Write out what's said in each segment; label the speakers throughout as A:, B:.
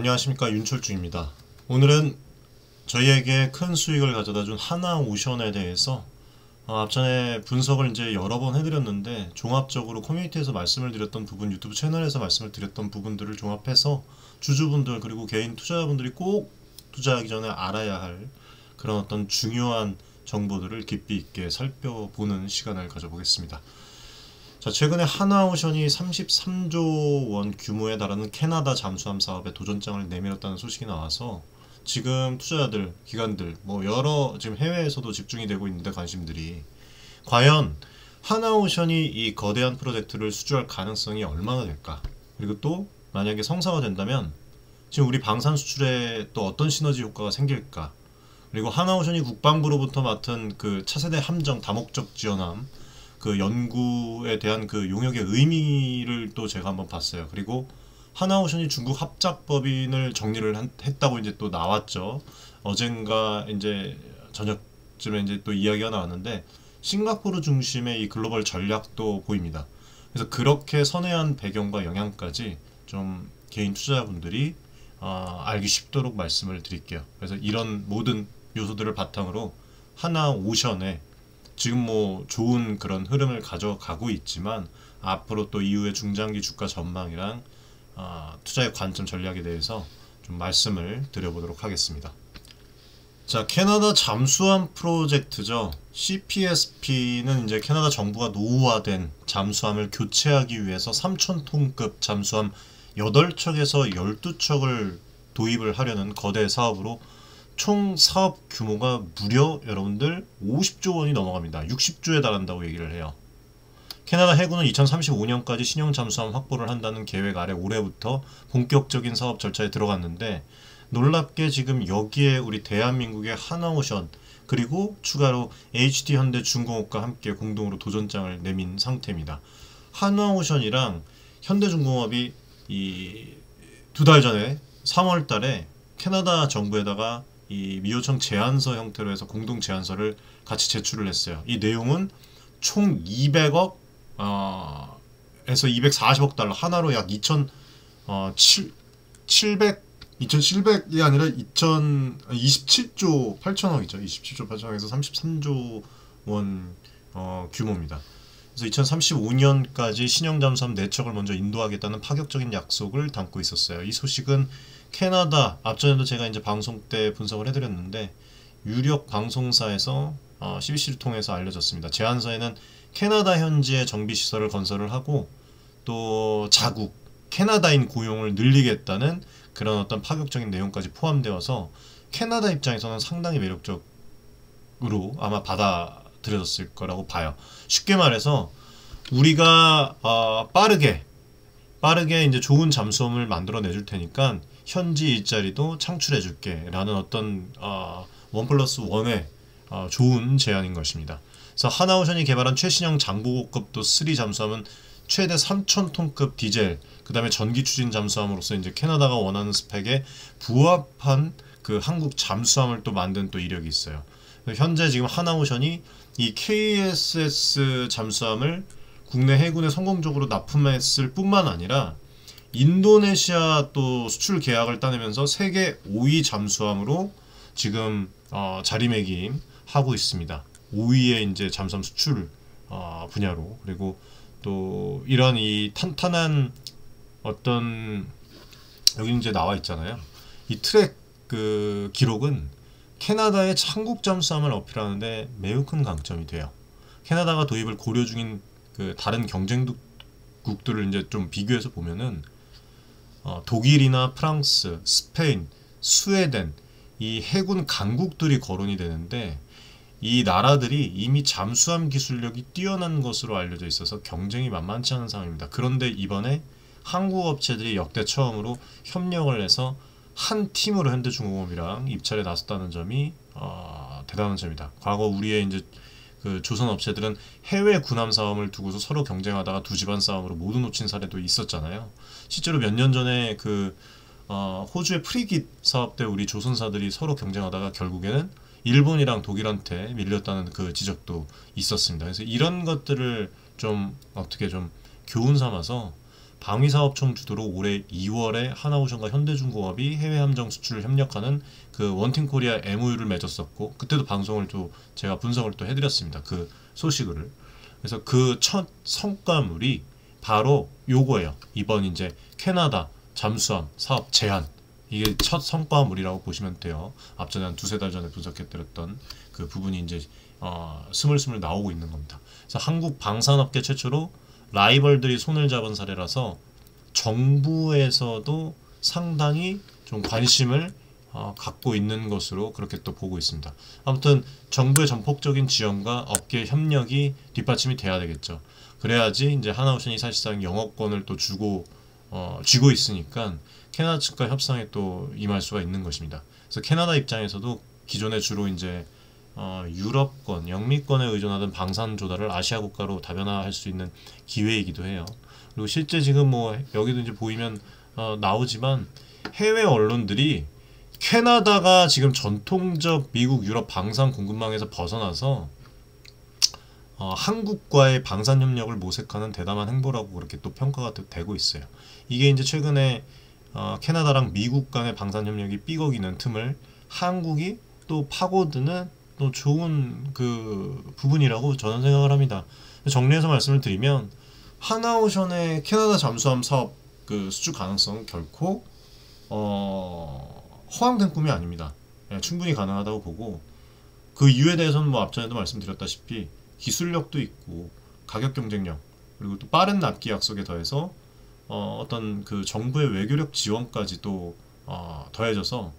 A: 안녕하십니까, 윤철중입니다. 오늘은 저희에게 큰 수익을 가져다준 하나오션에 대해서 앞전에 분석을 이제 여러 번 해드렸는데, 종합적으로 커뮤니티에서 말씀을 드렸던 부분, 유튜브 채널에서 말씀을 드렸던 부분들을 종합해서 주주분들 그리고 개인 투자자분들이 꼭 투자하기 전에 알아야 할 그런 어떤 중요한 정보들을 깊이 있게 살펴보는 시간을 가져보겠습니다. 자, 최근에 하나오션이 33조 원 규모에 달하는 캐나다 잠수함 사업에 도전장을 내밀었다는 소식이 나와서 지금 투자자들, 기관들, 여러 지금 해외에서도 집중이 되고 있는데, 관심들이 과연 하나오션이 이 거대한 프로젝트를 수주할 가능성이 얼마나 될까? 그리고 또 만약에 성사가 된다면 지금 우리 방산 수출에 또 어떤 시너지 효과가 생길까? 그리고 하나오션이 국방부로부터 맡은 그 차세대 함정 다목적 지원함 그 연구에 대한 그 용역의 의미를 또 제가 한번 봤어요. 그리고 하나오션이 중국 합작법인을 정리를 했다고 이제 또 나왔죠. 어젠가 이제 저녁쯤에 이제 또 이야기가 나왔는데, 싱가포르 중심의 이 글로벌 전략도 보입니다. 그래서 그렇게 선회한 배경과 영향까지 좀 개인 투자자분들이 알기 쉽도록 말씀을 드릴게요. 그래서 이런 모든 요소들을 바탕으로 하나오션에 지금 좋은 그런 흐름을 가져가고 있지만, 앞으로 또 이후의 중장기 주가 전망이랑 투자의 관점 전략에 대해서 좀 말씀을 드려보도록 하겠습니다. 자, 캐나다 잠수함 프로젝트죠. CPSP는 이제 캐나다 정부가 노후화된 잠수함을 교체하기 위해서 3,000톤급 잠수함 8척에서 12척을 도입을 하려는 거대 사업으로, 총 사업 규모가 무려 여러분들 50조 원이 넘어갑니다. 60조에 달한다고 얘기를 해요. 캐나다 해군은 2035년까지 신형 잠수함 확보를 한다는 계획 아래 올해부터 본격적인 사업 절차에 들어갔는데, 놀랍게 지금 여기에 우리 대한민국의 하나오션 그리고 추가로 HD현대중공업과 함께 공동으로 도전장을 내민 상태입니다. 하나오션이랑 현대중공업이 이 2달 전에 3월 달에 캐나다 정부에다가 이 미호청 제안서 형태로 해서 공동 제안서를 같이 제출을 했어요. 이 내용은 총 200억 에서 240억 달러, 하나로 약 2,700이 아니라 27조 8천억이죠. 27조 8천억에서 33조 원 규모입니다. 그래서 2035년까지 신형 잠수함 4척을 먼저 인도하겠다는 파격적인 약속을 담고 있었어요. 이 소식은 캐나다, 앞전에도 제가 이제 방송 때 분석을 해드렸는데, 유력 방송사에서 CBC를 통해서 알려졌습니다. 제안서에는 캐나다 현지에 정비시설을 건설을 하고, 또 자국, 캐나다인 고용을 늘리겠다는 그런 어떤 파격적인 내용까지 포함되어서 캐나다 입장에서는 상당히 매력적으로 아마 받아들여졌을 거라고 봐요. 쉽게 말해서 우리가 빠르게 이제 좋은 잠수함을 만들어 내줄 테니까 현지 일자리도 창출해 줄게 라는 어떤 1+1의 좋은 제안인 것입니다. 그래서 하나오션이 개발한 최신형 장보고급 3 잠수함은 최대 3,000톤급 디젤, 그 다음에 전기 추진 잠수함으로서 이제 캐나다가 원하는 스펙에 부합한 그 한국 잠수함을 또 만든 또 이력이 있어요. 현재 지금 하나오션이 이 KSS 잠수함을 국내 해군에 성공적으로 납품했을 뿐만 아니라 인도네시아 또 수출 계약을 따내면서 세계 5위 잠수함으로 지금 자리매김하고 있습니다. 5위의 이제 잠수함 수출 분야로. 그리고 또 이런 이 탄탄한 어떤, 여기 이제 나와 있잖아요. 이 트랙 그 기록은 캐나다의 한국 잠수함을 어필하는데 매우 큰 강점이 돼요. 캐나다가 도입을 고려 중인 그 다른 경쟁국들을 이제 좀 비교해서 보면은 독일이나 프랑스, 스페인, 스웨덴, 이 해군 강국들이 거론이 되는데, 이 나라들이 이미 잠수함 기술력이 뛰어난 것으로 알려져 있어서 경쟁이 만만치 않은 상황입니다. 그런데 이번에 한국 업체들이 역대 처음으로 협력을 해서 한 팀으로 현대중공업이랑 입찰에 나섰다는 점이 대단한 점이다. 과거 우리의 이제 그 조선 업체들은 해외 군함 사업을 두고서 서로 경쟁하다가 두 집안 싸움으로 모두 놓친 사례도 있었잖아요. 실제로 몇 년 전에 그 호주의 프리깃 사업 때 우리 조선사들이 서로 경쟁하다가 결국에는 일본이랑 독일한테 밀렸다는 그 지적도 있었습니다. 그래서 이런 것들을 좀 어떻게 좀 교훈 삼아서 방위사업청 주도로 올해 2월에 하나오션과 현대중공업이 해외 함정 수출을 협력하는 그 원팀코리아 MOU를 맺었었고, 그때도 방송을 또 제가 분석을 또 해드렸습니다. 그 소식을. 그래서 그 첫 성과물이 바로 요거예요. 이번 이제 캐나다 잠수함 사업 제안, 이게 첫 성과물이라고 보시면 돼요. 앞전에 한 두세 달 전에 분석해드렸던 그 부분이 이제 스물스물 나오고 있는 겁니다. 그래서 한국 방산업계 최초로 라이벌들이 손을 잡은 사례라서 정부에서도 상당히 좀 관심을 갖고 있는 것으로 그렇게 또 보고 있습니다. 아무튼 정부의 전폭적인 지원과 업계 협력이 뒷받침이 돼야 되겠죠. 그래야지 이제 하나오션이 사실상 영업권을 또 쥐고 있으니까 캐나다 측과 협상에 또 임할 수가 있는 것입니다. 그래서 캐나다 입장에서도 기존에 주로 이제 유럽권, 영미권에 의존하던 방산 조달을 아시아 국가로 다변화할 수 있는 기회이기도 해요. 그리고 실제 지금 뭐 여기도 이제 보이면 나오지만 해외 언론들이 캐나다가 지금 전통적 미국, 유럽 방산 공급망에서 벗어나서 한국과의 방산 협력을 모색하는 대담한 행보라고 그렇게 또 평가가 되고 있어요. 이게 이제 최근에 캐나다랑 미국 간의 방산 협력이 삐걱이는 틈을 한국이 또 파고드는 또 좋은 그 부분이라고 저는 생각을 합니다. 정리해서 말씀을 드리면 하나오션의 캐나다 잠수함 사업 그 수주 가능성은 결코 허황된 꿈이 아닙니다. 예, 충분히 가능하다고 보고, 그 이유에 대해서는 뭐 앞전에도 말씀드렸다시피 기술력도 있고 가격 경쟁력, 그리고 또 빠른 납기 약속에 더해서 어떤 그 정부의 외교력 지원까지 또 더해져서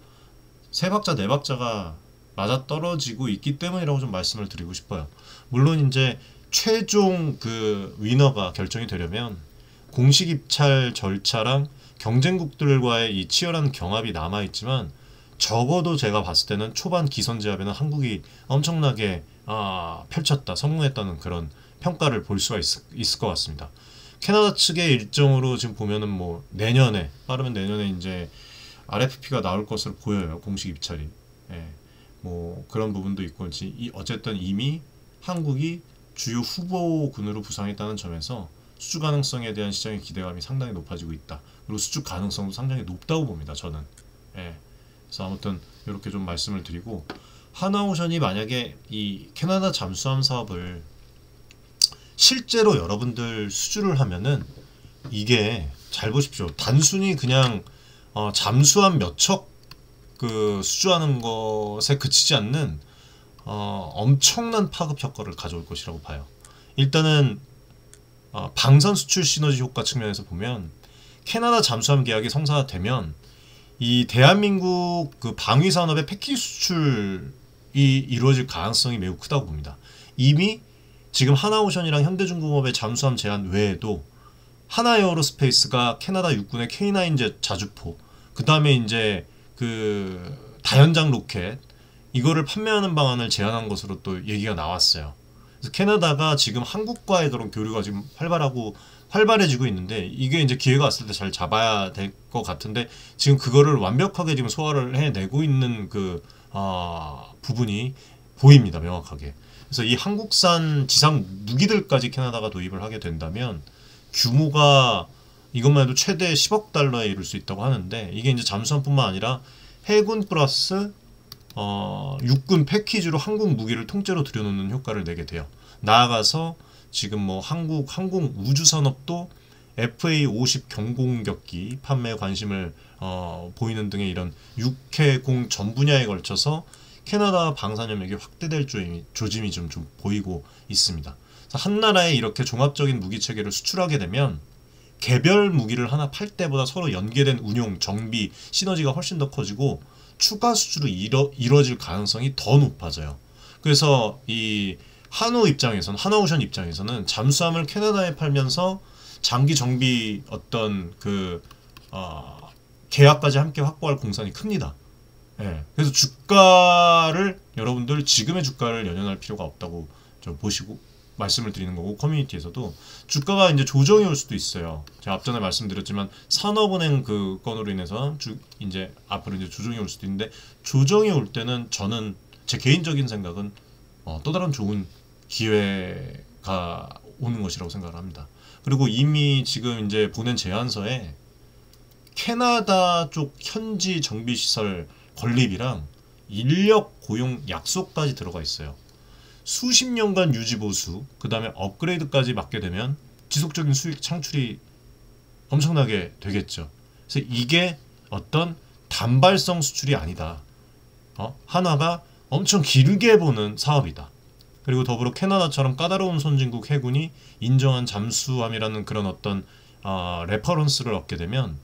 A: 세 박자 네 박자가 맞아 떨어지고 있기 때문이라고 좀 말씀을 드리고 싶어요. 물론 이제 최종 그 위너가 결정이 되려면 공식 입찰 절차랑 경쟁국들과의 이 치열한 경합이 남아 있지만, 적어도 제가 봤을 때는 초반 기선 제압에는 한국이 엄청나게 펼쳤다, 성공했다는 그런 평가를 볼 수가 있을 것 같습니다. 캐나다 측의 일정으로 지금 보면은 뭐 내년에, 빠르면 내년에 이제 RFP가 나올 것으로 보여요. 공식 입찰이. 예. 뭐 그런 부분도 있고, 어쨌든 이미 한국이 주요 후보군으로 부상했다는 점에서 수주 가능성에 대한 시장의 기대감이 상당히 높아지고 있다. 그리고 수주 가능성도 상당히 높다고 봅니다. 저는. 예. 그래서 아무튼 이렇게 좀 말씀을 드리고, 하나오션이 만약에 이 캐나다 잠수함 사업을 실제로 여러분들 수주를 하면은, 이게 잘 보십시오. 단순히 그냥 잠수함 몇 척 그 수주하는 것에 그치지 않는 엄청난 파급 효과를 가져올 것이라고 봐요. 일단은 방산 수출 시너지 효과 측면에서 보면 캐나다 잠수함 계약이 성사되면 이 대한민국 그 방위 산업의 패키지 수출이 이루어질 가능성이 매우 크다고 봅니다. 이미 지금 하나오션이랑 현대중공업의 잠수함 제안 외에도 하나에어로스페이스가 캐나다 육군의 K9제 자주포, 그 다음에 이제 그 다연장 로켓, 이거를 판매하는 방안을 제안한 것으로 또 얘기가 나왔어요. 그래서 캐나다가 지금 한국과의 그런 교류가 지금 활발해지고 있는데, 이게 이제 기회가 왔을 때 잘 잡아야 될 것 같은데, 지금 그거를 완벽하게 지금 소화를 해내고 있는 그 부분이 보입니다, 명확하게. 그래서 이 한국산 지상 무기들까지 캐나다가 도입을 하게 된다면 규모가 이것만 해도 최대 10억 달러에 이를 수 있다고 하는데, 이게 이제 잠수함뿐만 아니라 해군 플러스 육군 패키지로 한국 무기를 통째로 들여놓는 효과를 내게 돼요. 나아가서 지금 뭐 한국 항공 우주 산업도 FA-50 경공격기 판매에 관심을 보이는 등의 이런 육해공 전 분야에 걸쳐서 캐나다 방산 협력이 확대될 조짐이 좀 보이고 있습니다. 그래서 한 나라에 이렇게 종합적인 무기 체계를 수출하게 되면 개별 무기를 하나 팔 때보다 서로 연계된 운용, 정비, 시너지가 훨씬 더 커지고 추가 수주로 이뤄질 가능성이 더 높아져요. 그래서 이 하나오션 입장에서는 잠수함을 캐나다에 팔면서 장기 정비 어떤 그 계약까지 함께 확보할 공산이 큽니다. 예. 그래서 주가를 여러분들 지금의 주가를 연연할 필요가 없다고 좀 보시고 말씀을 드리는 거고, 커뮤니티에서도 주가가 이제 조정이 올 수도 있어요. 제가 앞전에 말씀드렸지만 산업은행 그 건으로 인해서 이제 앞으로 이제 조정이 올 수도 있는데, 조정이 올 때는 저는 제 개인적인 생각은 또 다른 좋은 기회가 오는 것이라고 생각을 합니다. 그리고 이미 지금 이제 보낸 제안서에 캐나다 쪽 현지 정비시설 건립이랑 인력 고용 약속까지 들어가 있어요. 수십 년간 유지 보수, 그 다음에 업그레이드까지 맡게 되면 지속적인 수익 창출이 엄청나게 되겠죠. 그래서 이게 어떤 단발성 수출이 아니다. 한화가 엄청 길게 보는 사업이다. 그리고 더불어 캐나다처럼 까다로운 선진국 해군이 인정한 잠수함이라는 그런 어떤 레퍼런스를 얻게 되면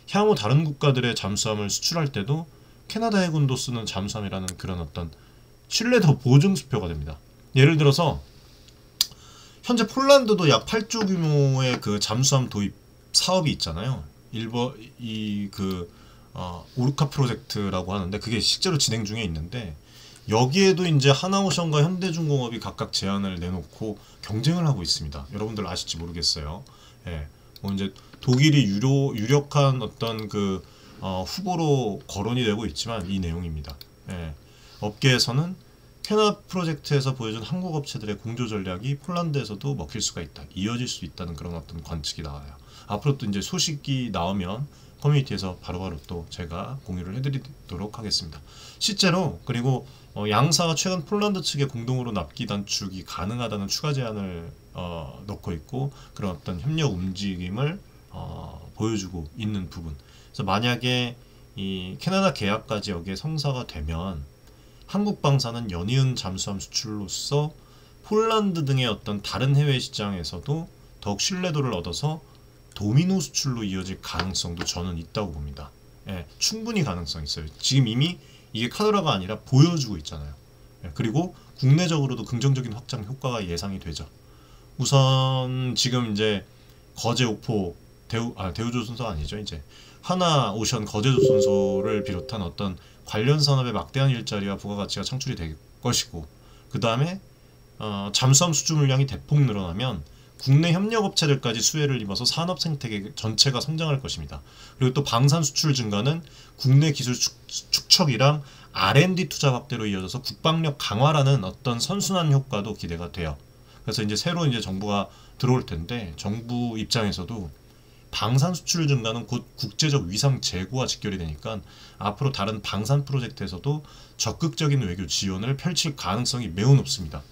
A: 향후 다른 국가들의 잠수함을 수출할 때도 캐나다 해군도 쓰는 잠수함이라는 그런 어떤 신뢰도 보증 수표가 됩니다. 예를 들어서 현재 폴란드도 약 8조 규모의 그 잠수함 도입 사업이 있잖아요. 오르카 프로젝트라고 하는데 그게 실제로 진행 중에 있는데 여기에도 이제 하나오션과 현대중공업이 각각 제안을 내놓고 경쟁을 하고 있습니다. 여러분들 아실지 모르겠어요. 예, 뭐 이제 독일이 유력한 어떤 후보로 거론이 되고 있지만 이 내용입니다. 예, 업계에서는 캐나다 프로젝트에서 보여준 한국 업체들의 공조 전략이 폴란드에서도 먹힐 수가 있다, 이어질 수 있다는 그런 어떤 관측이 나와요. 앞으로 또 이제 소식이 나오면 커뮤니티에서 바로바로 또 제가 공유를 해드리도록 하겠습니다. 실제로 그리고 양사가 최근 폴란드 측에 공동으로 납기 단축이 가능하다는 추가 제안을 넣고 있고 그런 어떤 협력 움직임을 보여주고 있는 부분. 그래서 만약에 이 캐나다 계약까지 여기에 성사가 되면 한국 방사는 연이은 잠수함 수출로서 폴란드 등의 어떤 다른 해외 시장에서도 더욱 신뢰도를 얻어서 도미노 수출로 이어질 가능성도 저는 있다고 봅니다. 예, 충분히 가능성이 있어요. 지금 이미 이게 카더라가 아니라 보여주고 있잖아요. 예, 그리고 국내적으로도 긍정적인 확장 효과가 예상이 되죠. 우선 지금 이제 거제오포 대우조선소 아니죠. 이제 하나오션 거제조선소를 비롯한 어떤 관련 산업에 막대한 일자리와 부가가치가 창출이 될 것이고 그 다음에 잠수함 수주 물량이 대폭 늘어나면 국내 협력업체들까지 수혜를 입어서 산업 생태계 전체가 성장할 것입니다. 그리고 또 방산 수출 증가는 국내 기술 축적이랑 R&D 투자 확대로 이어져서 국방력 강화라는 어떤 선순환 효과도 기대가 돼요. 그래서 이제 새로 이제 정부가 들어올 텐데 정부 입장에서도 방산 수출 증가는 곧 국제적 위상 제고와 직결이 되니까 앞으로 다른 방산 프로젝트에서도 적극적인 외교 지원을 펼칠 가능성이 매우 높습니다.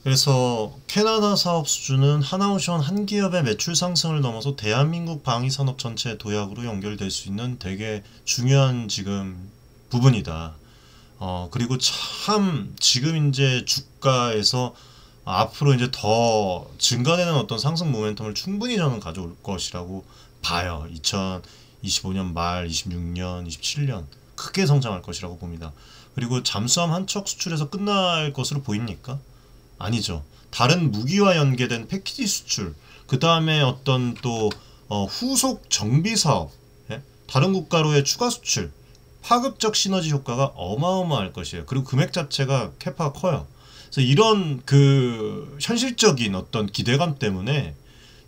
A: 그래서 캐나다 사업 수주는 하나오션 한 기업의 매출 상승을 넘어서 대한민국 방위산업 전체 도약으로 연결될 수 있는 되게 중요한 지금 부분이다. 그리고 참 지금 이제 주가에서 앞으로 이제 더 증가되는 어떤 상승 모멘텀을 충분히 저는 가져올 것이라고 봐요. 2025년 말, 26년, 27년 크게 성장할 것이라고 봅니다. 그리고 잠수함 한 척 수출에서 끝날 것으로 보입니까? 아니죠. 다른 무기와 연계된 패키지 수출, 그 다음에 어떤 또 후속 정비 사업, 예? 다른 국가로의 추가 수출, 파급적 시너지 효과가 어마어마할 것이에요. 그리고 금액 자체가 캐파가 커요. 그래서 이런 현실적인 어떤 기대감 때문에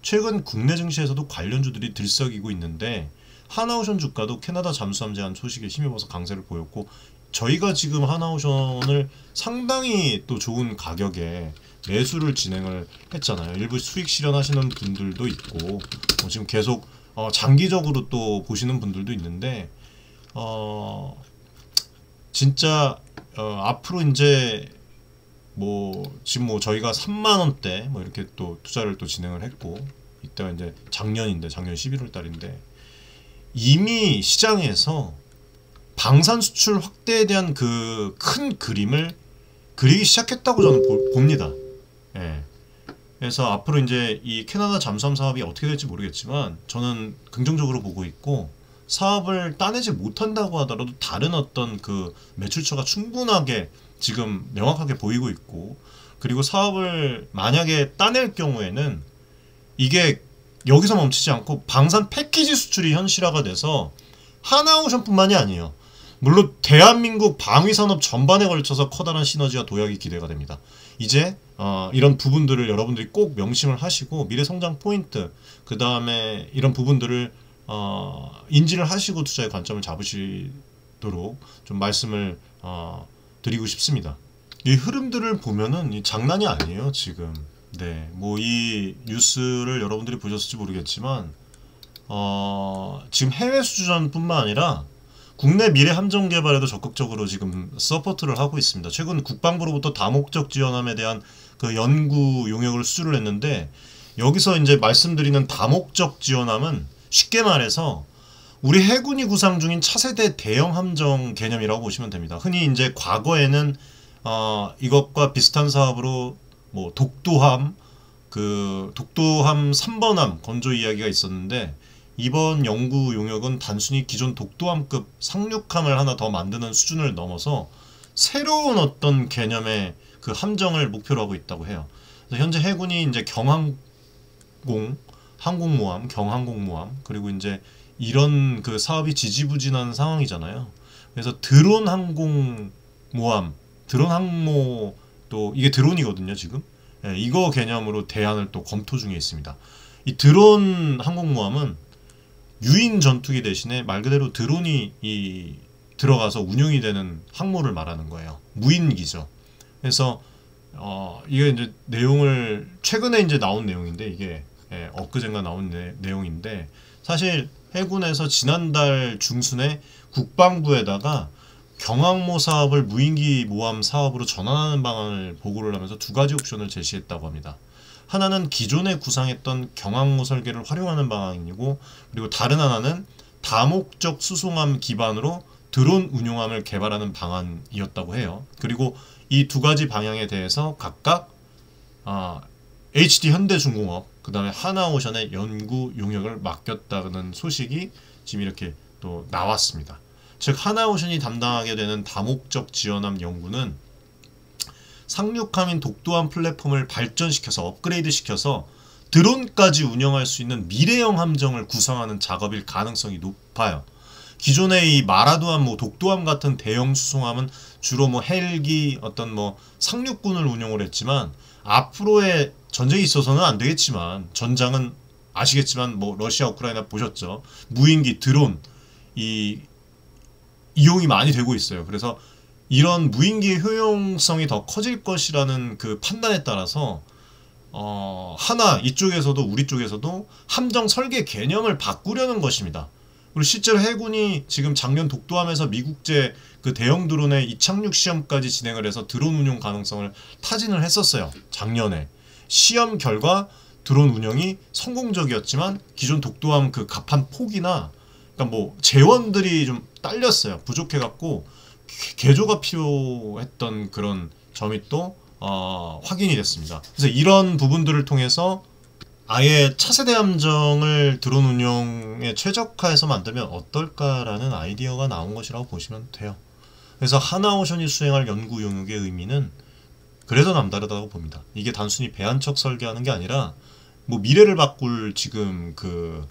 A: 최근 국내 증시에서도 관련주들이 들썩이고 있는데 하나오션 주가도 캐나다 잠수함 제한 소식에 힘입어서 강세를 보였고 저희가 지금 하나오션을 상당히 또 좋은 가격에 매수를 진행을 했잖아요. 일부 수익 실현하시는 분들도 있고 지금 계속 장기적으로 또 보시는 분들도 있는데 진짜 앞으로 이제 지금 저희가 3만원대 이렇게 또 투자를 또 진행을 했고 이때가 이제 작년 11월 달인데 이미 시장에서 방산 수출 확대에 대한 그 큰 그림을 그리기 시작했다고 저는 봅니다. 예. 그래서 앞으로 이제 이 캐나다 잠수함 사업이 어떻게 될지 모르겠지만 저는 긍정적으로 보고 있고 사업을 따내지 못한다고 하더라도 다른 어떤 매출처가 충분하게 지금 명확하게 보이고 있고 그리고 사업을 만약에 따낼 경우에는 이게 여기서 멈추지 않고 방산 패키지 수출이 현실화가 돼서 하나오션뿐만이 아니에요. 물론 대한민국 방위산업 전반에 걸쳐서 커다란 시너지와 도약이 기대가 됩니다. 이제 이런 부분들을 여러분들이 꼭 명심을 하시고 미래성장 포인트 그 다음에 이런 부분들을 인지를 하시고 투자의 관점을 잡으시도록 좀 말씀을 드리고 싶습니다. 이 흐름들을 보면은 장난이 아니에요 지금. 네, 뭐 이 뉴스를 여러분들이 보셨을지 모르겠지만 지금 해외 수주전뿐만 아니라 국내 미래 함정 개발에도 적극적으로 지금 서포트를 하고 있습니다. 최근 국방부로부터 다목적 지원함에 대한 그 연구 용역을 수주를 했는데, 여기서 이제 말씀드리는 다목적 지원함은 쉽게 말해서 우리 해군이 구상 중인 차세대 대형 함정 개념이라고 보시면 됩니다. 흔히 이제 과거에는 이것과 비슷한 사업으로 뭐 독도함, 그 독도함 3번함 건조 이야기가 있었는데, 이번 연구 용역은 단순히 기존 독도함급 상륙함을 하나 더 만드는 수준을 넘어서 새로운 어떤 개념의 그 함정을 목표로 하고 있다고 해요. 그래서 현재 해군이 이제 항공모함, 경항공모함, 그리고 이제 이런 그 사업이 지지부진한 상황이잖아요. 그래서 드론 항공모함, 드론 항모, 또 이게 드론이거든요 지금. 예, 이거 개념으로 대안을 또 검토 중에 있습니다. 이 드론 항공모함은 유인 전투기 대신에 말 그대로 드론이 들어가서 운용이 되는 항모를 말하는 거예요. 무인기죠. 그래서 이게 이제 내용을 최근에 이제 나온 내용인데, 이게 엊그젠가 나온 내용인데, 사실 해군에서 지난달 중순에 국방부에다가 경항모 사업을 무인기 모함 사업으로 전환하는 방안을 보고를 하면서 두 가지 옵션을 제시했다고 합니다. 하나는 기존에 구상했던 경항모 설계를 활용하는 방안이고, 그리고 다른 하나는 다목적 수송함 기반으로 드론 운용함을 개발하는 방안이었다고 해요. 그리고 이 두 가지 방향에 대해서 각각 HD 현대중공업, 그 다음에 하나오션의 연구 용역을 맡겼다는 소식이 지금 이렇게 또 나왔습니다. 즉 하나오션이 담당하게 되는 다목적 지원함 연구는 상륙함인 독도함 플랫폼을 발전시켜서 업그레이드 시켜서 드론까지 운영할 수 있는 미래형 함정을 구상하는 작업일 가능성이 높아요. 기존의 이 마라도함, 뭐 독도함 같은 대형 수송함은 주로 뭐 헬기, 어떤 뭐 상륙군을 운용을 했지만, 앞으로의 전쟁이 있어서는 안 되겠지만, 전장은 아시겠지만 뭐 러시아 우크라이나 보셨죠. 무인기, 드론 이용이 많이 되고 있어요. 그래서 이런 무인기의 효용성이 더 커질 것이라는 그 판단에 따라서 하나 이쪽에서도 우리 쪽에서도 함정 설계 개념을 바꾸려는 것입니다. 그리고 실제로 해군이 지금 작년 독도함에서 미국제 그 대형 드론의 이착륙 시험까지 진행을 해서 드론 운용 가능성을 타진을 했었어요. 작년에 시험 결과 드론 운영이 성공적이었지만 기존 독도함 그 갑판 폭이나, 그러니까 뭐 재원들이 좀 딸렸어요. 부족해갖고 개조가 필요했던 그런 점이 또 확인이 됐습니다. 그래서 이런 부분들을 통해서 아예 차세대 함정을 드론 운용에 최적화해서 만들면 어떨까라는 아이디어가 나온 것이라고 보시면 돼요. 그래서 하나오션이 수행할 연구 용역의 의미는 그래서 남다르다고 봅니다. 이게 단순히 배 한 척 설계하는 게 아니라 뭐 미래를 바꿀 지금 그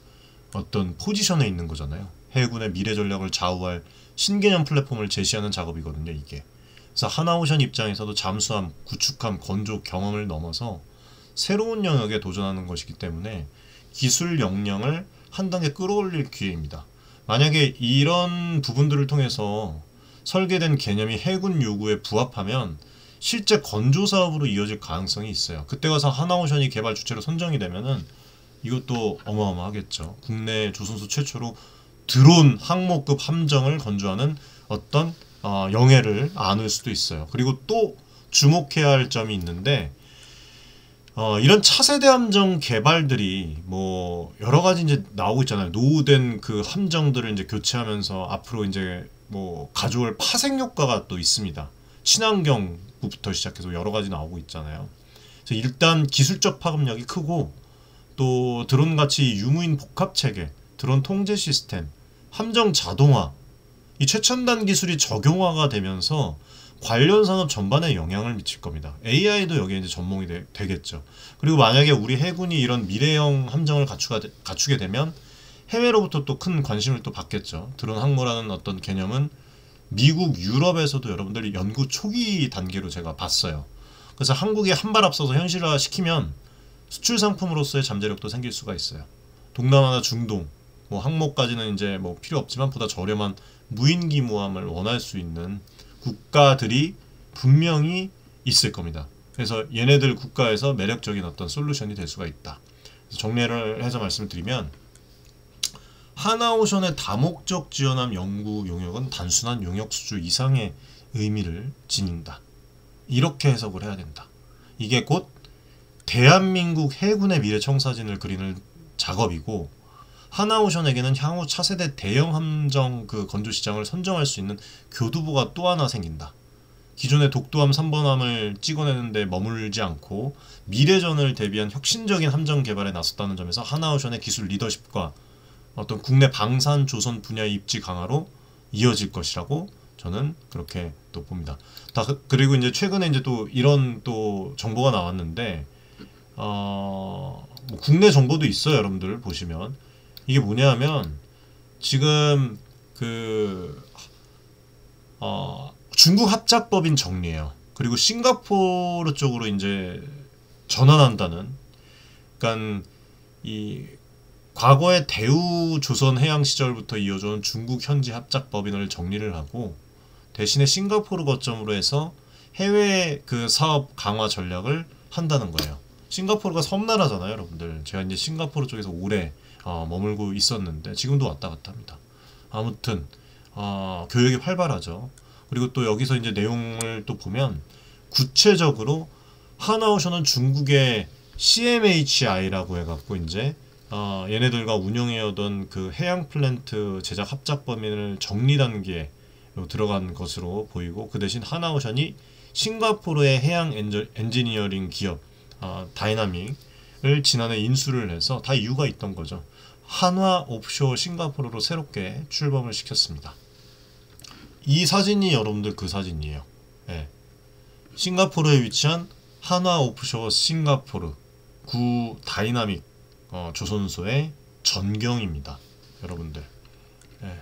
A: 어떤 포지션에 있는 거잖아요. 해군의 미래 전략을 좌우할 신개념 플랫폼을 제시하는 작업이거든요, 이게. 그래서 하나오션 입장에서도 잠수함, 구축함, 건조 경험을 넘어서 새로운 영역에 도전하는 것이기 때문에 기술 역량을 한 단계 끌어올릴 기회입니다. 만약에 이런 부분들을 통해서 설계된 개념이 해군 요구에 부합하면 실제 건조 사업으로 이어질 가능성이 있어요. 그때 가서 하나오션이 개발 주체로 선정이 되면은 이것도 어마어마하겠죠. 국내 조선소 최초로 드론 항모급 함정을 건조하는 어떤 영예를 안을 수도 있어요. 그리고 또 주목해야 할 점이 있는데, 이런 차세대 함정 개발들이 뭐 여러 가지 이제 나오고 있잖아요. 노후된 그 함정들을 이제 교체하면서 앞으로 이제 뭐 가져올 파생 효과가 또 있습니다. 친환경부터 시작해서 여러 가지 나오고 있잖아요. 그래서 일단 기술적 파급력이 크고, 또 드론같이 유무인 복합 체계, 드론 통제 시스템, 함정 자동화, 이 최첨단 기술이 적용화가 되면서 관련 산업 전반에 영향을 미칠 겁니다. AI도 여기에 이제 접목이 되겠죠. 그리고 만약에 우리 해군이 이런 미래형 함정을 갖추게 되면 해외로부터 또 큰 관심을 또 받겠죠. 드론 항모라는 어떤 개념은 미국, 유럽에서도 여러분들이 연구 초기 단계로 제가 봤어요. 그래서 한국이 한 발 앞서서 현실화 시키면 수출 상품으로서의 잠재력도 생길 수가 있어요. 동남아나 중동, 뭐 항모까지는 이제 뭐 필요 없지만 보다 저렴한 무인기 모함을 원할 수 있는 국가들이 분명히 있을 겁니다. 그래서 얘네들 국가에서 매력적인 어떤 솔루션이 될 수가 있다. 그래서 정리를 해서 말씀을 드리면 하나오션의 다목적 지원함 연구 용역은 단순한 용역 수주 이상의 의미를 지닌다. 이렇게 해석을 해야 된다. 이게 곧 대한민국 해군의 미래 청사진을 그리는 작업이고 하나오션에게는 향후 차세대 대형 함정 그 건조 시장을 선점할 수 있는 교두보가 또 하나 생긴다. 기존의 독도함 3번함을 찍어내는데 머물지 않고 미래전을 대비한 혁신적인 함정 개발에 나섰다는 점에서 하나오션의 기술 리더십과 어떤 국내 방산 조선 분야의 입지 강화로 이어질 것이라고 저는 그렇게 또 봅니다. 그리고 이제 최근에 이제 또 이런 또 정보가 나왔는데 뭐 국내 정보도 있어요. 여러분들 보시면 이게 뭐냐면 지금 중국 합작법인 정리예요. 그리고 싱가포르 쪽으로 이제 전환한다는, 그러니까 이 과거의 대우 조선 해양 시절부터 이어져온 중국 현지 합작법인을 정리를 하고 대신에 싱가포르 거점으로 해서 해외 그 사업 강화 전략을 한다는 거예요. 싱가포르가 섬나라잖아요, 여러분들. 제가 이제 싱가포르 쪽에서 오래 머물고 있었는데 지금도 왔다 갔다 합니다. 아무튼 교육이 활발하죠. 그리고 또 여기서 이제 내용을 또 보면 구체적으로 하나오션은 중국의 CMHI라고 해갖고 이제 얘네들과 운영해오던 그 해양 플랜트 제작 합작 범위를 정리 단계에 들어간 것으로 보이고, 그 대신 하나오션이 싱가포르의 해양 엔지니어링 기업 다이나믹을 지난해 인수를 해서 다 이유가 있던 거죠. 한화 옵쇼어 싱가포르로 새롭게 출범을 시켰습니다. 이 사진이 여러분들 그 사진이에요. 네. 싱가포르에 위치한 한화 옵쇼어 싱가포르 구 다이나믹 조선소의 전경입니다. 여러분들. 네.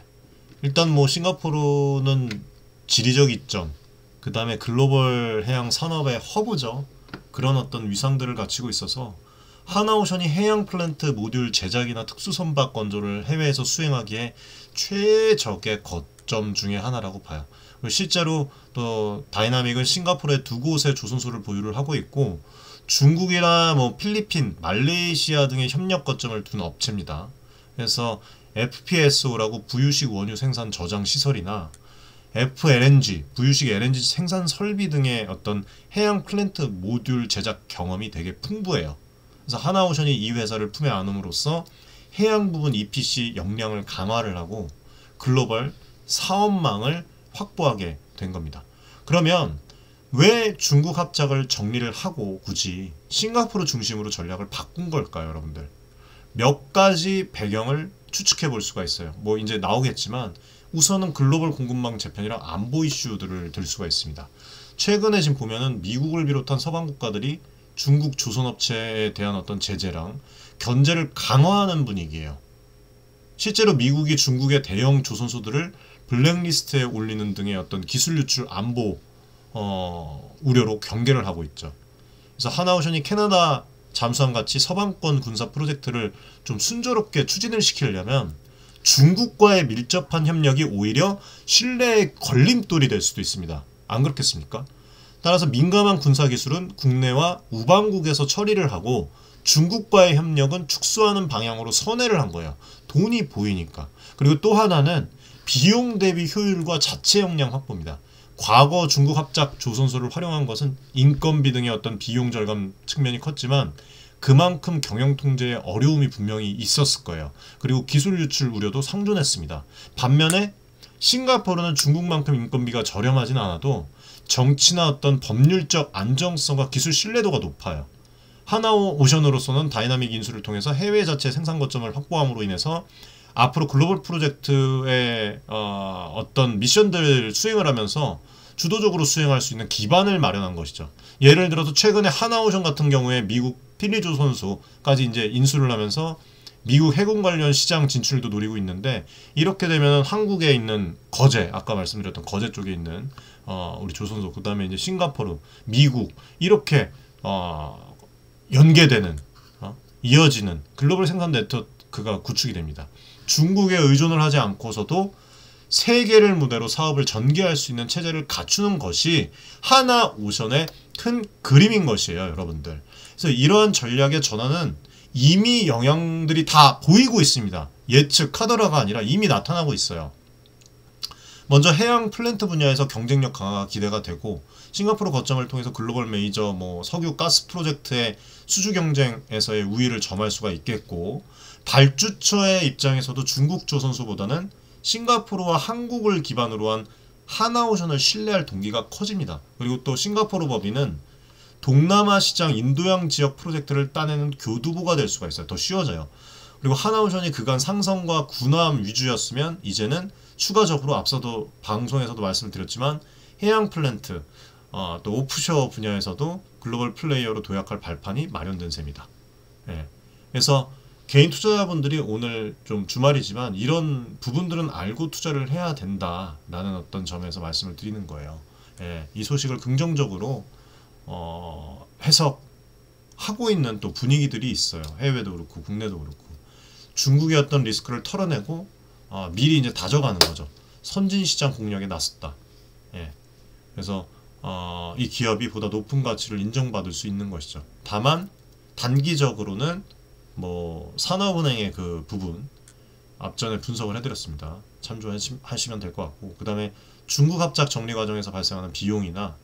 A: 일단 뭐 싱가포르는 지리적 이점, 그 다음에 글로벌 해양 산업의 허브죠. 그런 어떤 위상들을 갖추고 있어서 하나오션이 해양 플랜트 모듈 제작이나 특수 선박 건조를 해외에서 수행하기에 최적의 거점 중에 하나라고 봐요. 실제로 또 다이나믹은 싱가포르에 두 곳의 조선소를 보유를 하고 있고 중국이나 뭐 필리핀, 말레이시아 등의 협력 거점을 둔 업체입니다. 그래서 FPSO라고 부유식 원유 생산 저장 시설이나 FLNG, 부유식 LNG 생산 설비 등의 어떤 해양 플랜트 모듈 제작 경험이 되게 풍부해요. 그래서 하나오션이 이 회사를 품에 안음으로써 해양 부분 EPC 역량을 강화를 하고 글로벌 사업망을 확보하게 된 겁니다. 그러면 왜 중국 합작을 정리를 하고 굳이 싱가포르 중심으로 전략을 바꾼 걸까요, 여러분들? 몇 가지 배경을 추측해 볼 수가 있어요. 뭐 이제 나오겠지만 우선은 글로벌 공급망 재편이랑 안보 이슈들을 들 수가 있습니다. 최근에 지금 보면은 미국을 비롯한 서방 국가들이 중국 조선업체에 대한 어떤 제재랑 견제를 강화하는 분위기예요. 실제로 미국이 중국의 대형 조선소들을 블랙리스트에 올리는 등의 어떤 기술 유출 안보 우려로 경계를 하고 있죠. 그래서 하나오션이 캐나다 잠수함 같이 서방권 군사 프로젝트를 좀 순조롭게 추진을 시키려면 중국과의 밀접한 협력이 오히려 신뢰의 걸림돌이 될 수도 있습니다. 안 그렇겠습니까? 따라서 민감한 군사기술은 국내와 우방국에서 처리를 하고 중국과의 협력은 축소하는 방향으로 선회를 한 거예요. 돈이 보이니까. 그리고 또 하나는 비용 대비 효율과 자체 역량 확보입니다. 과거 중국 합작 조선소를 활용한 것은 인건비 등의 어떤 비용 절감 측면이 컸지만 그만큼 경영 통제에 어려움이 분명히 있었을 거예요. 그리고 기술 유출 우려도 상존했습니다. 반면에 싱가포르는 중국만큼 인건비가 저렴하진 않아도 정치나 어떤 법률적 안정성과 기술 신뢰도가 높아요. 하나오션으로서는 다이나믹 인수를 통해서 해외 자체 생산 거점을 확보함으로 인해서 앞으로 글로벌 프로젝트의 어떤 미션들을 수행을 하면서 주도적으로 수행할 수 있는 기반을 마련한 것이죠. 예를 들어서 최근에 하나오션 같은 경우에 미국 필리조선소까지 이제 인수를 하면서 미국 해군 관련 시장 진출도 노리고 있는데, 이렇게 되면 한국에 있는 거제, 아까 말씀드렸던 거제 쪽에 있는 우리 조선소, 그 다음에 이제 싱가포르, 미국, 이렇게 연계되는 이어지는 글로벌 생산 네트워크가 구축이 됩니다. 중국에 의존을 하지 않고서도 세계를 무대로 사업을 전개할 수 있는 체제를 갖추는 것이 하나오션의 큰 그림인 것이에요, 여러분들. 그래서 이러한 전략의 전환은 이미 영향들이 다 보이고 있습니다. 예측하더라가 아니라 이미 나타나고 있어요. 먼저 해양 플랜트 분야에서 경쟁력 강화가 기대가 되고, 싱가포르 거점을 통해서 글로벌 메이저 석유 가스 프로젝트의 수주 경쟁에서의 우위를 점할 수가 있겠고, 발주처의 입장에서도 중국 조선소보다는 싱가포르와 한국을 기반으로 한 하나오션을 신뢰할 동기가 커집니다. 그리고 또 싱가포르 법인은 동남아 시장 인도양 지역 프로젝트를 따내는 교두보가 될 수가 있어요. 더 쉬워져요. 그리고 하나오션이 그간 상성과 군함 위주였으면 이제는 추가적으로 앞서도 방송에서도 말씀드렸지만 해양 플랜트, 또 오프쇼어 분야에서도 글로벌 플레이어로 도약할 발판이 마련된 셈이다. 예. 그래서 개인 투자자분들이 오늘 좀 주말이지만 이런 부분들은 알고 투자를 해야 된다라는 어떤 점에서 말씀을 드리는 거예요. 예. 이 소식을 긍정적으로 해석하고 있는 또 분위기들이 있어요. 해외도 그렇고 국내도 그렇고. 중국의 어떤 리스크를 털어내고 미리 이제 다져가는 거죠. 선진 시장 공략에 나섰다. 예. 그래서 이 기업이 보다 높은 가치를 인정받을 수 있는 것이죠. 다만 단기적으로는 산업은행의 그 부분 앞전에 분석을 해드렸습니다. 참조하시면 될 것 같고, 그 다음에 중국 합작 정리 과정에서 발생하는 비용이나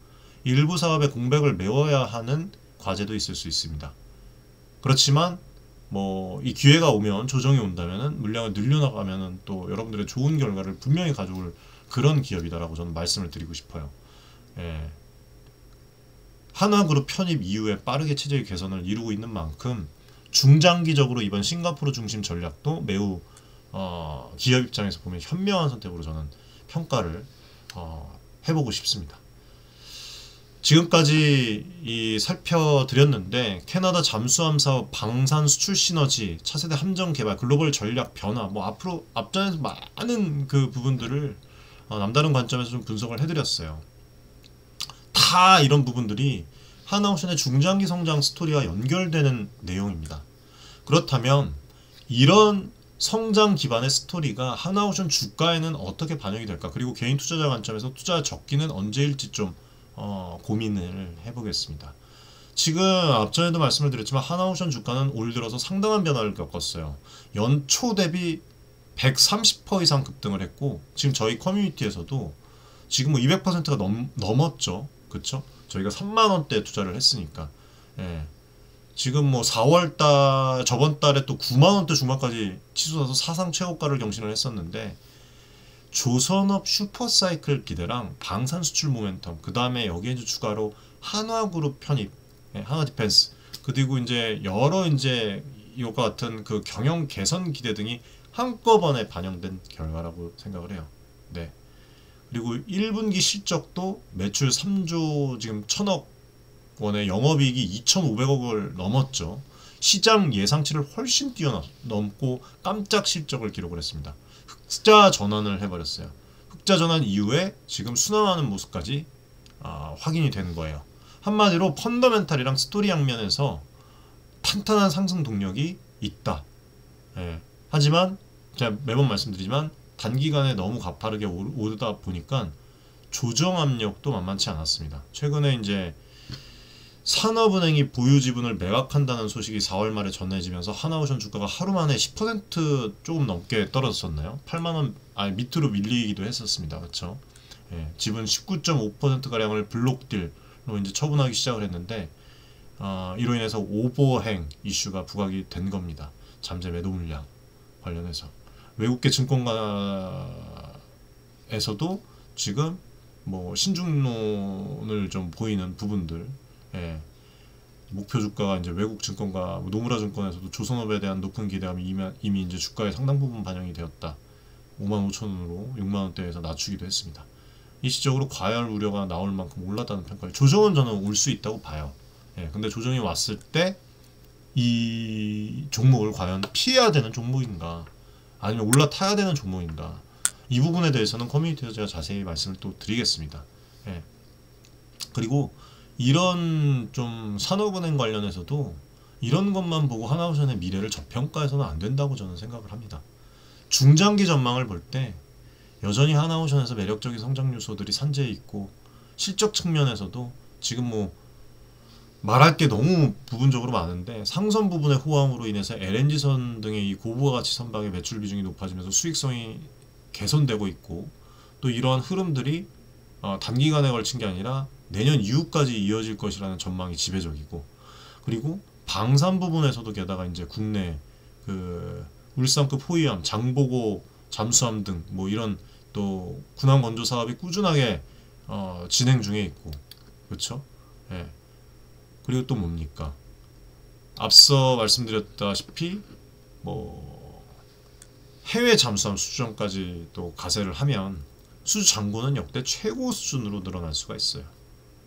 A: 일부 사업의 공백을 메워야 하는 과제도 있을 수 있습니다. 그렇지만 이 기회가 오면, 조정이 온다면은 물량을 늘려나가면은 또 여러분들의 좋은 결과를 분명히 가져올 그런 기업이다라고 저는 말씀을 드리고 싶어요. 예. 한화그룹 편입 이후에 빠르게 체질 개선을 이루고 있는 만큼 중장기적으로 이번 싱가포르 중심 전략도 매우 기업 입장에서 보면 현명한 선택으로 저는 평가를 해보고 싶습니다. 지금까지 살펴드렸는데, 캐나다 잠수함 사업, 방산 수출 시너지, 차세대 함정 개발, 글로벌 전략 변화, 앞으로 앞전에서 많은 그 부분들을 남다른 관점에서 좀 분석을 해드렸어요. 다 이런 부분들이 하나오션의 중장기 성장 스토리와 연결되는 내용입니다. 그렇다면 이런 성장 기반의 스토리가 하나오션 주가에는 어떻게 반영이 될까? 그리고 개인 투자자 관점에서 투자 적기는 언제일지 좀 고민을 해보겠습니다. 지금 앞전에도 말씀을 드렸지만 하나오션 주가는 올 들어서 상당한 변화를 겪었어요. 연초 대비 130% 이상 급등을 했고, 지금 저희 커뮤니티에서도 지금 200%가 넘었죠. 그쵸? 저희가 3만원대 투자를 했으니까. 예. 지금 4월달, 저번 달에 또 9만원대 중반까지 치솟아서 사상 최고가를 경신을 했었는데, 조선업 슈퍼사이클 기대랑 방산 수출 모멘텀, 그 다음에 여기에 이제 추가로 한화그룹 편입, 한화디펜스, 그리고 이제 여러 이것과 같은 그 경영 개선 기대 등이 한꺼번에 반영된 결과라고 생각을 해요. 네. 그리고 1분기 실적도 매출 3조 지금 1000억 원의 영업이익이 2,500억을 넘었죠. 시장 예상치를 훨씬 뛰어넘고 깜짝 실적을 기록을 했습니다. 흑자 전환을 해버렸어요. 흑자 전환 이후에 지금 순항하는 모습까지 확인이 되는 거예요. 한마디로 펀더멘탈이랑 스토리 양면에서 탄탄한 상승 동력이 있다. 예. 하지만 제가 매번 말씀드리지만 단기간에 너무 가파르게 오르다 보니까 조정 압력도 만만치 않았습니다. 최근에 이제 산업은행이 보유 지분을 매각한다는 소식이 4월 말에 전해지면서 하나오션 주가가 하루 만에 10% 조금 넘게 떨어졌었나요? 8만원 밑으로 밀리기도 했었습니다. 그렇죠? 예, 지분 19.5%가량을 블록딜로 이제 처분하기 시작을 했는데, 이로 인해서 오버행 이슈가 부각이 된 겁니다. 잠재 매도 물량 관련해서 외국계 증권가에서도 지금 신중론을 좀 보이는 부분들, 예, 목표 주가가 이제 외국 증권가 노무라 증권에서도 조선업에 대한 높은 기대감이 이미 이제 주가에 상당 부분 반영이 되었다. 55,000원으로 6만원대에서 낮추기도 했습니다. 일시적으로 과열 우려가 나올 만큼 올랐다는 평가를, 조정은 저는 올 수 있다고 봐요. 예, 근데 조정이 왔을 때 이 종목을 과연 피해야 되는 종목인가, 아니면 올라타야 되는 종목인가, 이 부분에 대해서는 커뮤니티에서 제가 자세히 말씀을 또 드리겠습니다. 예. 그리고 이런 좀 산업은행 관련해서도 이런 것만 보고 하나오션의 미래를 저평가해서는 안 된다고 저는 생각을 합니다. 중장기 전망을 볼 때 여전히 하나오션에서 매력적인 성장 요소들이 산재해 있고, 실적 측면에서도 지금 말할 게 너무 부분적으로 많은데 상선 부분의 호황으로 인해서 LNG선 등의 이 고부가가치 선박의 매출 비중이 높아지면서 수익성이 개선되고 있고 또 이러한 흐름들이 단기간에 걸친 게 아니라 내년 이후까지 이어질 것이라는 전망이 지배적이고 그리고 방산 부분에서도 게다가 이제 국내 그 울산급 호위함, 장보고 잠수함 등 뭐 이런 또 군함 건조 사업이 꾸준하게 진행 중에 있고 그렇죠? 예. 그리고 또 뭡니까? 앞서 말씀드렸다시피 뭐 해외 잠수함 수주전까지 또 가세를 하면 수주 잔고는 역대 최고 수준으로 늘어날 수가 있어요.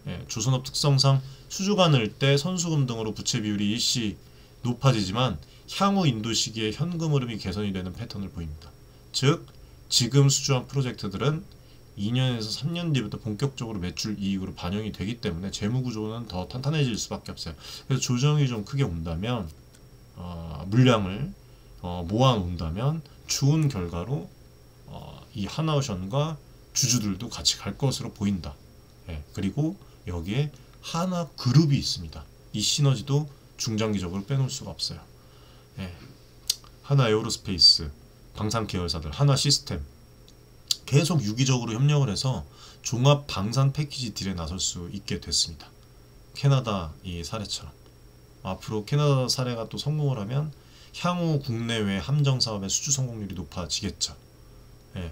A: 예, 조선업 특성상 수주가 늘 때 선수금 등으로 부채 비율이 일시 높아지지만 향후 인도 시기에 현금 흐름이 개선이 되는 패턴을 보입니다. 즉 지금 수주한 프로젝트들은 2년에서 3년 뒤부터 본격적으로 매출 이익으로 반영이 되기 때문에 재무 구조는 더 탄탄해질 수밖에 없어요. 그래서 조정이 좀 크게 온다면 물량을 모아 놓는다면 좋은 결과로 이 하나오션과 주주들도 같이 갈 것으로 보인다. 예, 그리고 여기에 하나 그룹이 있습니다. 이 시너지도 중장기적으로 빼놓을 수가 없어요. 예, 하나 에어로스페이스, 방산 계열사들, 하나 시스템 계속 유기적으로 협력을 해서 종합 방산 패키지 딜에 나설 수 있게 됐습니다. 캐나다 이 사례처럼 앞으로 캐나다 사례가 또 성공을 하면 향후 국내외 함정 사업의 수주 성공률이 높아지겠죠. 예,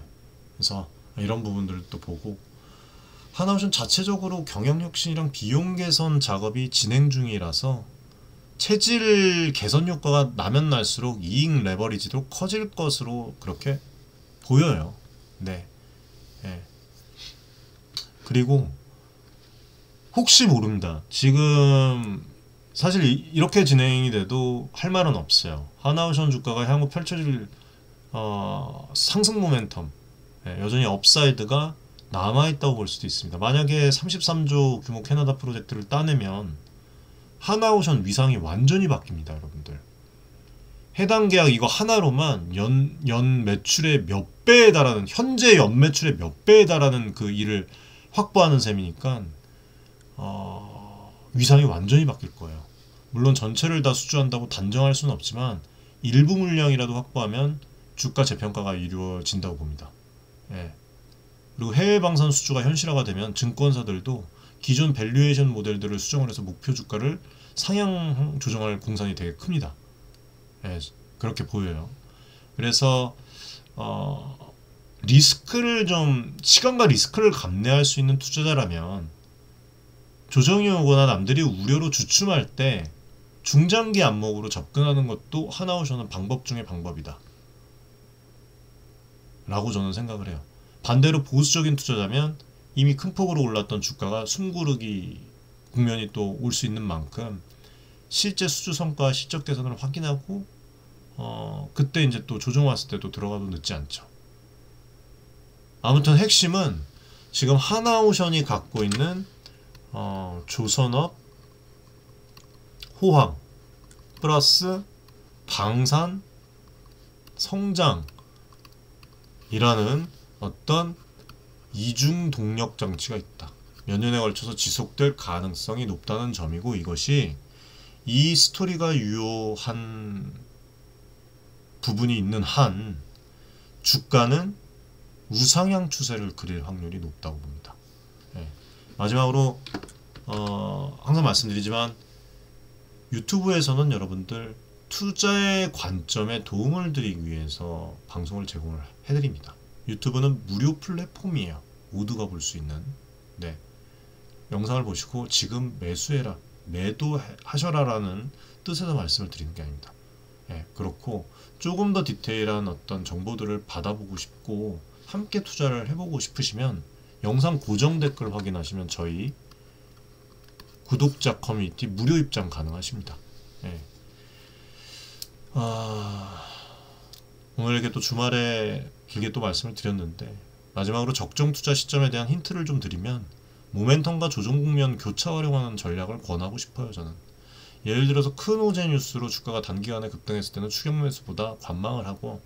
A: 그래서 이런 부분들을 또 보고 하나오션 자체적으로 경영 혁신이랑 비용 개선 작업이 진행 중이라서 체질 개선 효과가 나면 날수록 이익 레버리지도 커질 것으로 그렇게 보여요. 네. 예. 그리고 혹시 모릅니다. 지금 사실 이렇게 진행이 돼도 할 말은 없어요. 하나오션 주가가 향후 펼쳐질 상승 모멘텀 여전히 업사이드가 남아있다고 볼 수도 있습니다. 만약에 33조 규모 캐나다 프로젝트를 따내면 하나오션 위상이 완전히 바뀝니다. 여러분들 해당 계약 이거 하나로만 연 매출의 몇 배에 달하는 현재 연 매출의 몇 배에 달하는 그 일을 확보하는 셈이니까 위상이 완전히 바뀔 거예요. 물론 전체를 다 수주한다고 단정할 수는 없지만 일부 물량이라도 확보하면 주가 재평가가 이루어진다고 봅니다. 예. 그리고 해외 방산 수주가 현실화가 되면 증권사들도 기존 밸류에이션 모델들을 수정을 해서 목표 주가를 상향 조정할 공산이 되게 큽니다. 예, 그렇게 보여요. 그래서 리스크를 좀 시간과 리스크를 감내할 수 있는 투자자라면 조정이 오거나 남들이 우려로 주춤할 때 중장기 안목으로 접근하는 것도 하나오션은 방법 중의 방법이다 라고 저는 생각을 해요. 반대로 보수적인 투자자면 이미 큰 폭으로 올랐던 주가가 숨고르기 국면이 또 올 수 있는 만큼 실제 수주 성과 실적 개선을 확인하고 그때 이제 또 조정 왔을 때도 들어가도 늦지 않죠. 아무튼 핵심은 지금 하나오션이 갖고 있는 조선업 호황 플러스 방산 성장이라는 어떤 이중 동력 장치가 있다. 몇 년에 걸쳐서 지속될 가능성이 높다는 점이고 이것이 이 스토리가 유효한 부분이 있는 한 주가는 우상향 추세를 그릴 확률이 높다고 봅니다. 예. 마지막으로 항상 말씀드리지만 유튜브에서는 여러분들 투자의 관점에 도움을 드리기 위해서 방송을 제공을 해드립니다. 유튜브는 무료 플랫폼이에요. 모두가 볼 수 있는. 네. 영상을 보시고 지금 매수해라, 매도하셔라라는 뜻에서 말씀을 드리는 게 아닙니다. 예, 그렇고 조금 더 디테일한 어떤 정보들을 받아보고 싶고 함께 투자를 해보고 싶으시면 영상 고정 댓글 확인하시면 저희 구독자 커뮤니티 무료 입장 가능하십니다. 예. 오늘 이렇게 또 주말에 길게 또 말씀을 드렸는데 마지막으로 적정 투자 시점에 대한 힌트를 좀 드리면 모멘텀과 조정 국면 교차 활용하는 전략을 권하고 싶어요. 저는 예를 들어서 큰 호재 뉴스로 주가가 단기간에 급등했을 때는 추격 매수보다 관망을 하고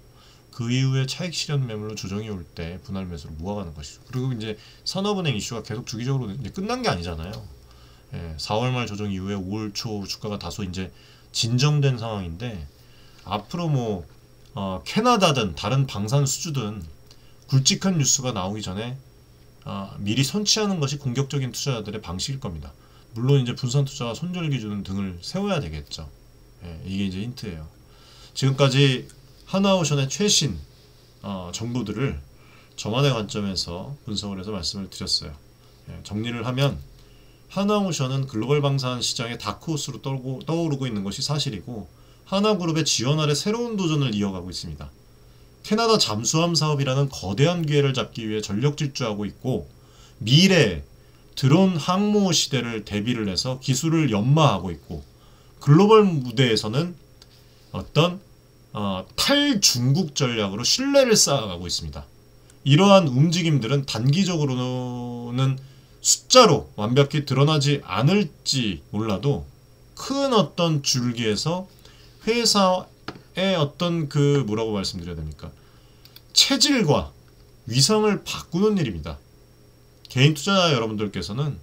A: 그 이후에 차익 실현 매물로 조정이 올 때 분할 매수로 모아가는 것이죠. 그리고 이제 산업은행 이슈가 계속 주기적으로 이제 끝난 게 아니잖아요. 4월 말 조정 이후에 5월 초 주가가 다소 이제 진정된 상황인데 앞으로 뭐 캐나다든 다른 방산 수주든 굵직한 뉴스가 나오기 전에 미리 선취하는 것이 공격적인 투자자들의 방식일 겁니다. 물론 이제 분산 투자와 손절 기준은 등을 세워야 되겠죠. 이게 이제 힌트예요. 지금까지 하나오션의 최신 정보들을 저만의 관점에서 분석을 해서 말씀을 드렸어요. 정리를 하면 하나오션은 글로벌 방산 시장의 다크호스로 떠오르고 있는 것이 사실이고 하나그룹의 지원 아래 새로운 도전을 이어가고 있습니다. 캐나다 잠수함 사업이라는 거대한 기회를 잡기 위해 전력 질주하고 있고 미래 드론 항모 시대를 대비를 해서 기술을 연마하고 있고 글로벌 무대에서는 어떤 탈중국 전략으로 신뢰를 쌓아가고 있습니다. 이러한 움직임들은 단기적으로는 숫자로 완벽히 드러나지 않을지 몰라도 큰 어떤 줄기에서 회사의 어떤 뭐라고 말씀드려야 됩니까? 체질과 위상을 바꾸는 일입니다. 개인 투자자 여러분들께서는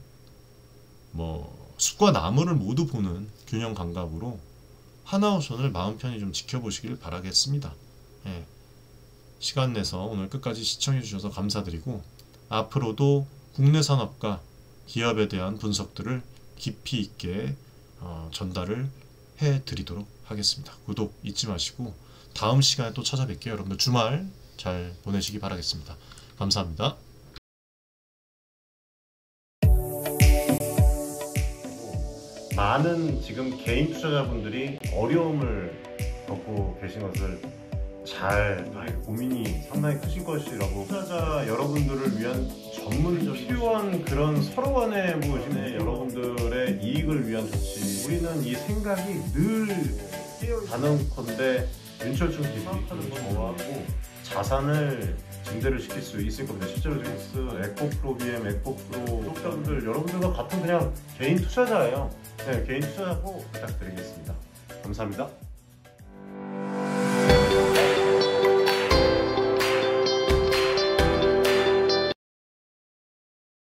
A: 뭐 숲과 나무를 모두 보는 균형 감각으로 하나오션을 마음 편히 좀 지켜보시길 바라겠습니다. 시간 내서 오늘 끝까지 시청해 주셔서 감사드리고 앞으로도 국내 산업과 기업에 대한 분석들을 깊이 있게 전달을 해드리도록 하겠습니다. 구독 잊지 마시고 다음 시간에 또 찾아뵐게요. 여러분들 주말 잘 보내시기 바라겠습니다. 감사합니다. 많은 지금 개인 투자자분들이 어려움을 겪고 계신 것을 잘 고민이 상당히 크신 것이라고 투자자 여러분들을 위한 전문적인 필요한 그런 서로 간의 여러분들의 이익을 위한 조치 우리는 이 생각이 늘 단언컨대 윤철중 TV 저하고 자산을 증대를 시킬 수 있을 겁니다. 실제로 지금 에코프로 BM, 에코프로 구독자분들 여러분들과 같은 그냥 개인 투자자예요. 개인 투자자고 부탁드리겠습니다. 감사합니다.